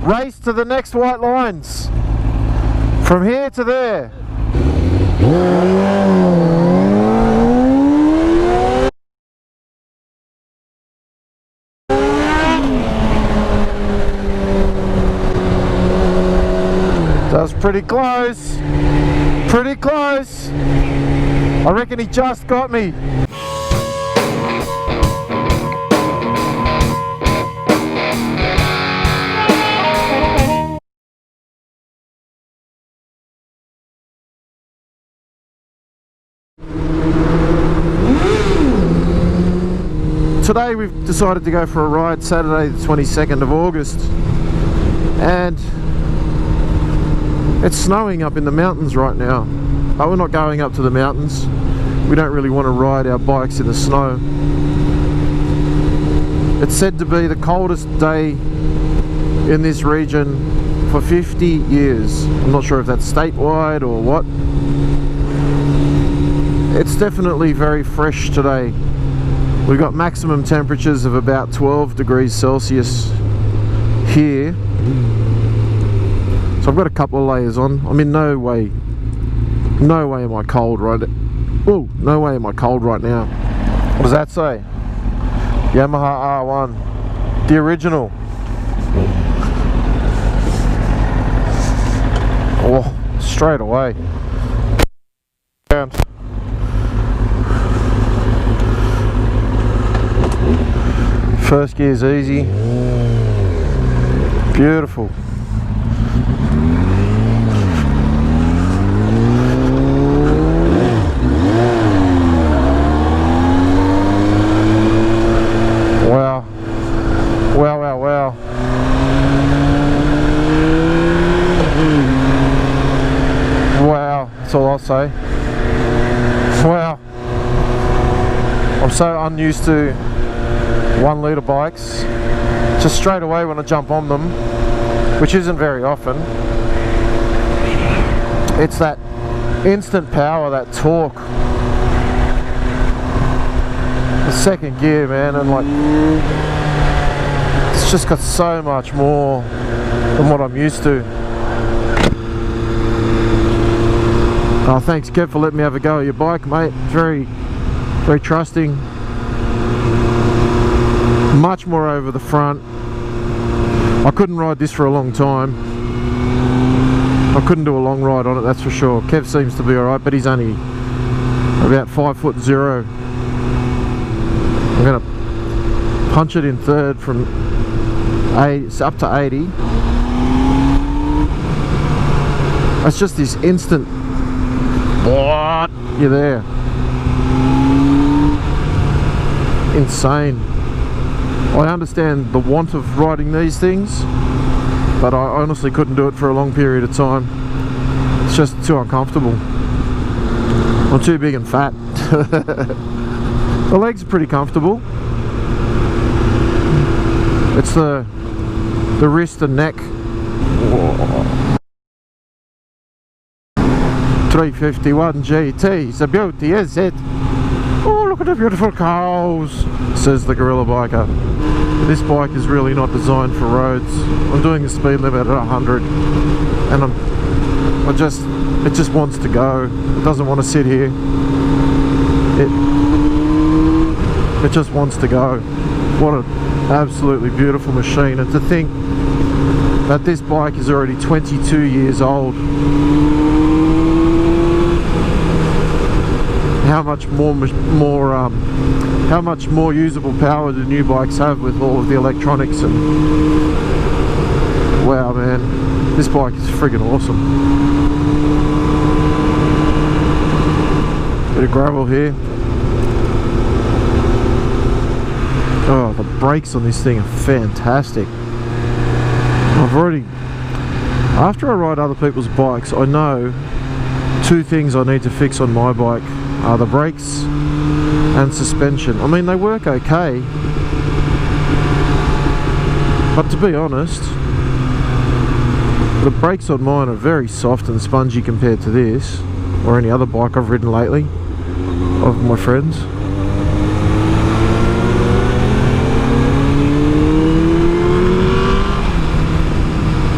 race to the next white lines. From here to there. That was pretty close. Pretty close. I reckon he just got me. Today we've decided to go for a ride Saturday the 22nd of August, and it's snowing up in the mountains right now, but we're not going up to the mountains. We don't really want to ride our bikes in the snow. It's said to be the coldest day in this region for 50 years. I'm not sure if that's statewide or what. It's definitely very fresh today. We've got maximum temperatures of about 12 degrees Celsius here. So I've got a couple of layers on. I'm in no way am I cold right now. What does that say? Yamaha R1, the original. Oh, straight away. First gear's easy. Beautiful. Wow. Wow, wow, wow. Wow, that's all I'll say. Wow. I'm so unused to 1 litre bikes. Just straight away when I jump on them, which isn't very often, it's that instant power, that torque. The second gear, man, and like, it's just got so much more than what I'm used to. Oh, thanks Kev for letting me have a go at your bike, mate. Very, very trusting. Much more over the front. I couldn't ride this for a long time. I couldn't do a long ride on it, that's for sure. Kev seems to be alright, but he's only about 5'0". I'm going to punch it in third from 8 up to 80. That's just this instant. What? You're there. Insane. I understand the want of riding these things, but I honestly couldn't do it for a long period of time. It's just too uncomfortable. I'm too big and fat. The legs are pretty comfortable. It's the wrist and neck. 351 GT, it's a beauty, is it? Oh, look at the beautiful cows, says the gorilla biker. This bike is really not designed for roads. I'm doing the speed limit at 100, and it just wants to go. It doesn't want to sit here. It just wants to go. What an absolutely beautiful machine. And to think that this bike is already 22 years old. How much more usable power do new bikes have with all of the electronics? And wow, man, this bike is friggin' awesome. Bit of gravel here. Oh, the brakes on this thing are fantastic. After I ride other people's bikes, I know two things I need to fix on my bike are the brakes and suspension. I mean, they work okay, but to be honest, the brakes on mine are very soft and spongy compared to this or any other bike I've ridden lately of my friends.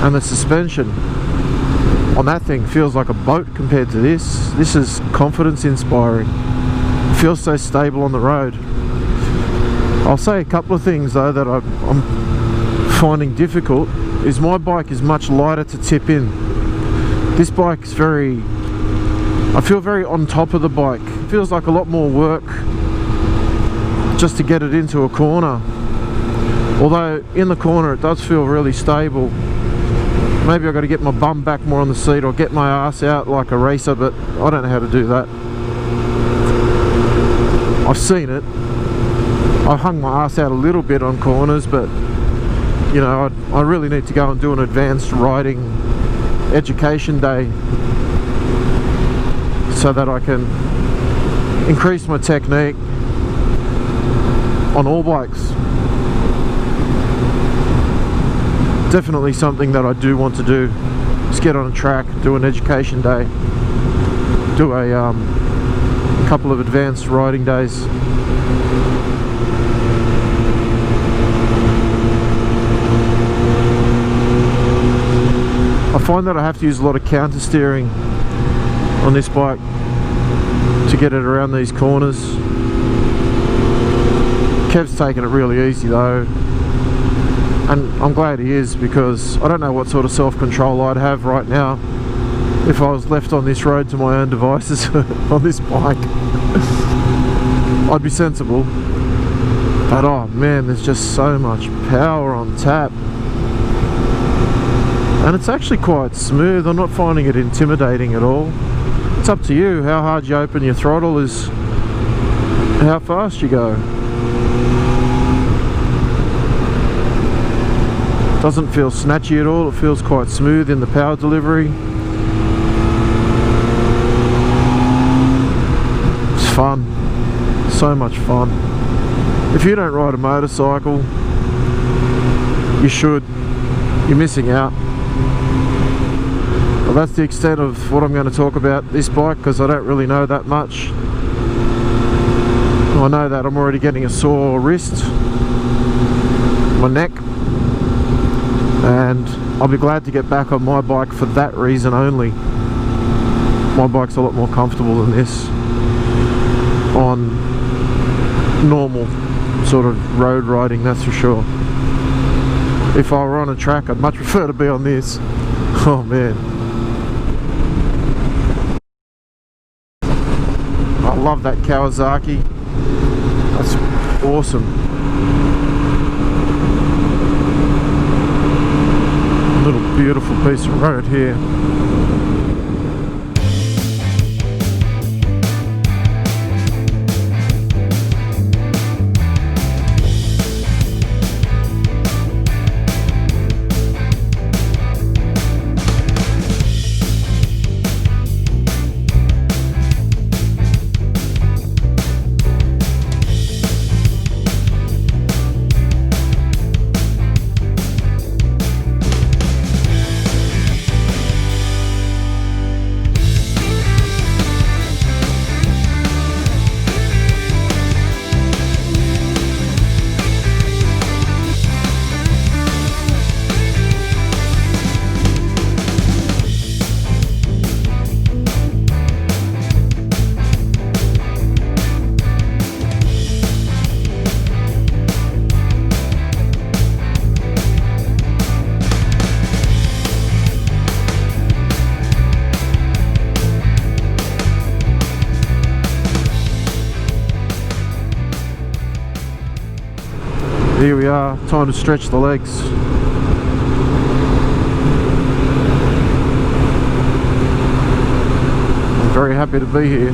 And the suspension on that thing feels like a boat compared to this. This is confidence inspiring. It feels so stable on the road. I'll say a couple of things though that I'm finding difficult. Is my bike is much lighter to tip in. This bike is very, I feel very on top of the bike. It feels like a lot more work just to get it into a corner. Although in the corner it does feel really stable. Maybe I've got to get my bum back more on the seat or get my ass out like a racer, but I don't know how to do that. I've seen it. I've hung my ass out a little bit on corners, but you know, I really need to go and do an advanced riding education day so that I can increase my technique on all bikes. Definitely something that I do want to do. Just get on a track, do an education day, do a couple of advanced riding days. I find that I have to use a lot of counter steering on this bike to get it around these corners. Kev's taking it really easy though, and I'm glad he is, because I don't know what sort of self-control I'd have right now if I was left on this road to my own devices on this bike. I'd be sensible, but oh man, there's just so much power on tap. And it's actually quite smooth. I'm not finding it intimidating at all. It's up to you. How hard you open your throttle is how fast you go. Doesn't feel snatchy at all. It feels quite smooth in the power delivery. It's fun. So much fun. If you don't ride a motorcycle, you should. You're missing out. Well, that's the extent of what I'm going to talk about this bike, because I don't really know that much. I know that I'm already getting a sore wrist, my neck, and I'll be glad to get back on my bike for that reason only. My bike's a lot more comfortable than this on normal sort of road riding, that's for sure. If I were on a track, I'd much prefer to be on this. Oh man, I love that Kawasaki. That's awesome. Little beautiful piece of road here. Here we are, time to stretch the legs. I'm very happy to be here.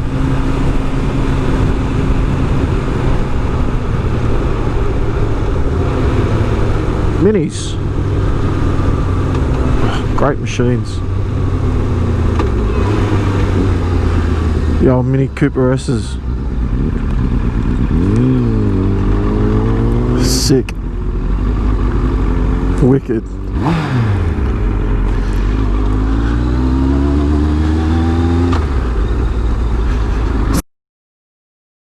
Minis. Great machines. The old Mini Cooper S's. Sick. Wicked.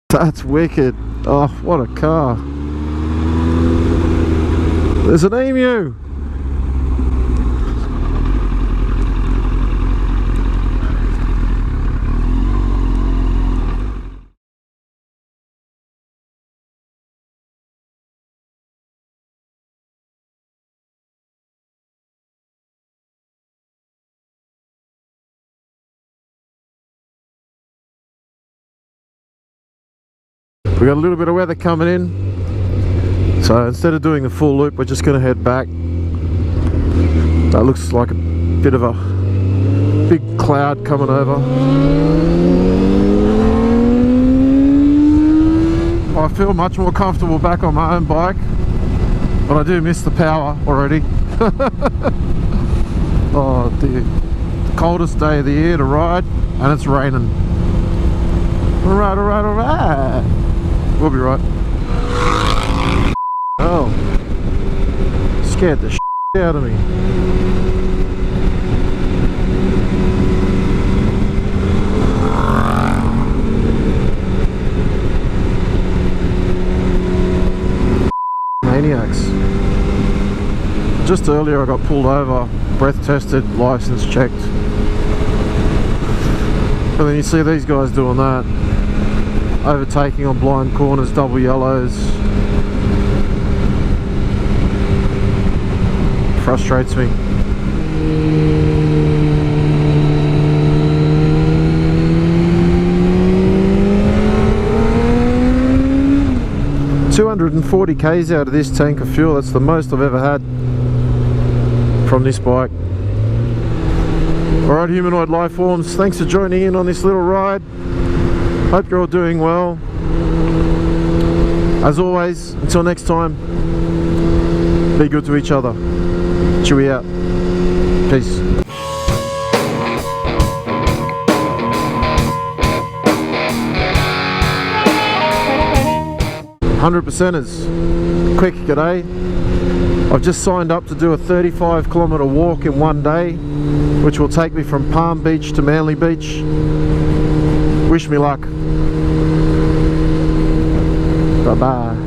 That's wicked. Oh, what a car. There's an emu. We got a little bit of weather coming in, so instead of doing the full loop, we're just going to head back. That looks like a bit of a big cloud coming over. I feel much more comfortable back on my own bike, but I do miss the power already. Oh dear. The coldest day of the year to ride, and it's raining. Alright, alright, alright. We'll be right. Oh. Scared the shit out of me. Maniacs. Just earlier I got pulled over, breath tested, license checked. And then you see these guys doing that. Overtaking on blind corners, double yellows. Frustrates me. $240 out of this tank of fuel. That's the most I've ever had from this bike. Alright, humanoid life forms, thanks for joining in on this little ride. Hope you're all doing well. As always, until next time, be good to each other. Chewie out. Peace. 100%ers, quick g'day. I've just signed up to do a 35-kilometre walk in one day, which will take me from Palm Beach to Manly Beach. Wish me luck. Bye bye.